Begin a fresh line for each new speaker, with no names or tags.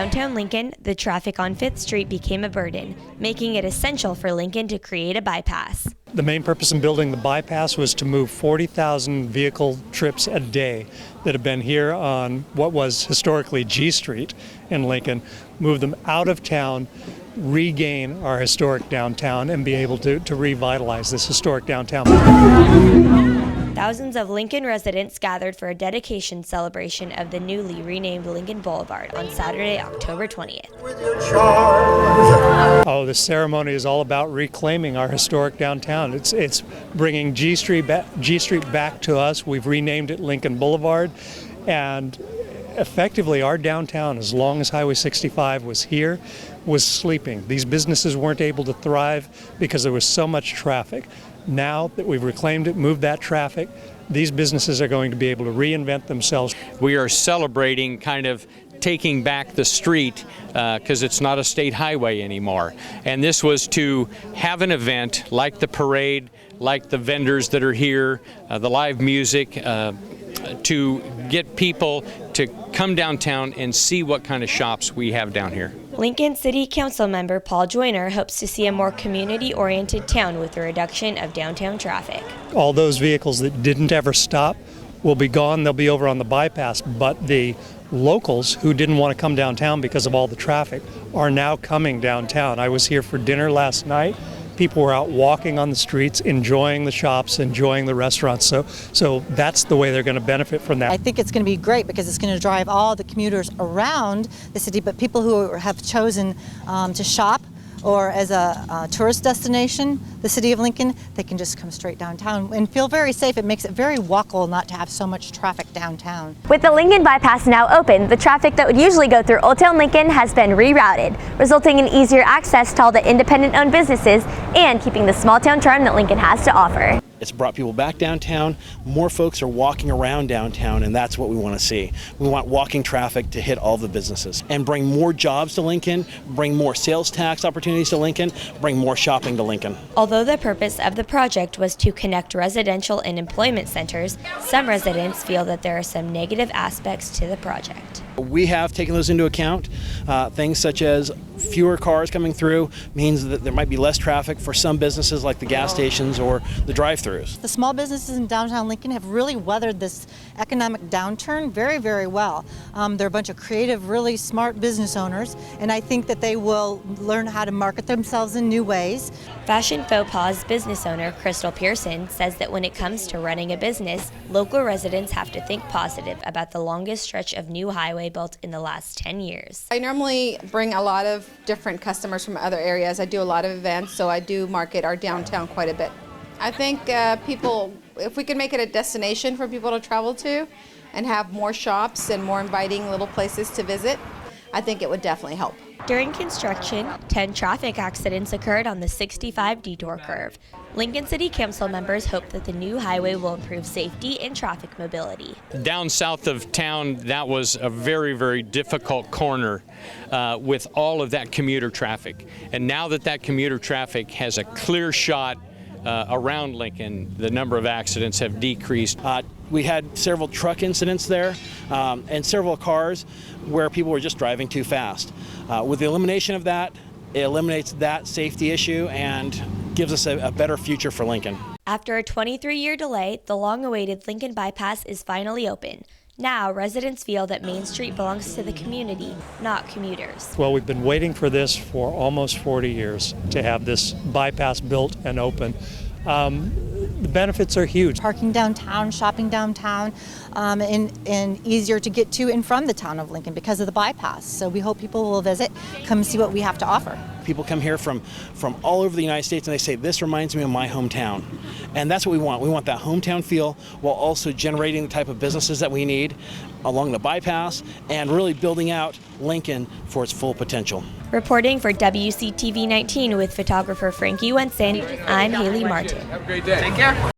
downtown Lincoln, the traffic on 5th Street became a burden, making it essential for Lincoln to create a bypass.
The main purpose in building the bypass was to move 40,000 vehicle trips a day that have been here on what was historically G Street in Lincoln, move them out of town, regain our historic downtown, and be able to revitalize this historic downtown.
Thousands of Lincoln residents gathered for a dedication celebration of the newly renamed Lincoln Boulevard on Saturday, October 20th.
Oh, the ceremony is all about reclaiming our historic downtown. It's bringing G Street back to us. We've renamed it Lincoln Boulevard, and effectively our downtown, as long as Highway 65 was here, was sleeping. These businesses weren't able to thrive because there was so much traffic. Now that we've reclaimed it, moved that traffic, these businesses are going to be able to reinvent themselves.
We are celebrating kind of taking back the street because it's not a state highway anymore. And this was to have an event like the parade, like the vendors that are here, the live music, to get people to come downtown and see what kind of shops we have down here.
Lincoln City Council member Paul Joyner hopes to see a more community-oriented town with a reduction of downtown traffic.
All those vehicles that didn't ever stop will be gone. They'll be over on the bypass, but the locals who didn't want to come downtown because of all the traffic are now coming downtown. I was here for dinner last night. People were out walking on the streets, enjoying the shops, enjoying the restaurants. So that's the way they're going to benefit from that.
I think it's going to be great because it's going to drive all the commuters around the city, but people who have chosen to shop or as a tourist destination, the city of Lincoln, they can just come straight downtown and feel very safe. It makes it very walkable not to have so much traffic downtown.
With the Lincoln Bypass now open, the traffic that would usually go through Old Town Lincoln has been rerouted, resulting in easier access to all the independent-owned businesses and keeping the small-town charm that Lincoln has to offer.
It's brought people back downtown. More folks are walking around downtown, and that's what we want to see. We want walking traffic to hit all the businesses and bring more jobs to Lincoln, bring more sales tax opportunities to Lincoln, bring more shopping to Lincoln.
Although the purpose of the project was to connect residential and employment centers, some residents feel that there are some negative aspects to the project.
We have taken those into account. Things such as fewer cars coming through means that there might be less traffic for some businesses like the gas stations or the drive-thrus.
The small businesses in downtown Lincoln have really weathered this economic downturn very, very well. They're a bunch of creative, really smart business owners, and I think that they will learn how to market themselves in new ways.
Fashion Faux Pas business owner Crystal Pearson says that when it comes to running a business, local residents have to think positive about the longest stretch of new highway built in the last 10 years.
I normally bring a lot of different customers from other areas. I do a lot of events, so I do market our downtown quite a bit. I think people, if we can make it a destination for people to travel to and have more shops and more inviting little places to visit, I think it would definitely help.
During construction, 10 traffic accidents occurred on the 65 detour curve. Lincoln City Council members hope that the new highway will improve safety and traffic mobility.
Down south of town, that was a very, very difficult corner with all of that commuter traffic. And now that that commuter traffic has a clear shot around Lincoln, the number of accidents have decreased.
We had several truck incidents there and several cars where people were just driving too fast. With the elimination of that, it eliminates that safety issue and gives us a better future for Lincoln.
After a 23-year delay, the long-awaited Lincoln Bypass is finally open. Now, residents feel that Main Street belongs to the community, not commuters.
Well, we've been waiting for this for almost 40 years to have this bypass built and open. The benefits are huge.
Parking downtown, shopping downtown, and easier to get to and from the town of Lincoln because of the bypass. So we hope people will visit, come see what we have to offer.
People come here from all over the United States and they say, this reminds me of my hometown. And that's what we want. We want that hometown feel while also generating the type of businesses that we need along the bypass and really building out Lincoln for its full potential.
Reporting for WCTV 19 with photographer Frankie Wenson, I'm Haley Martin.
Have a great day. Take care.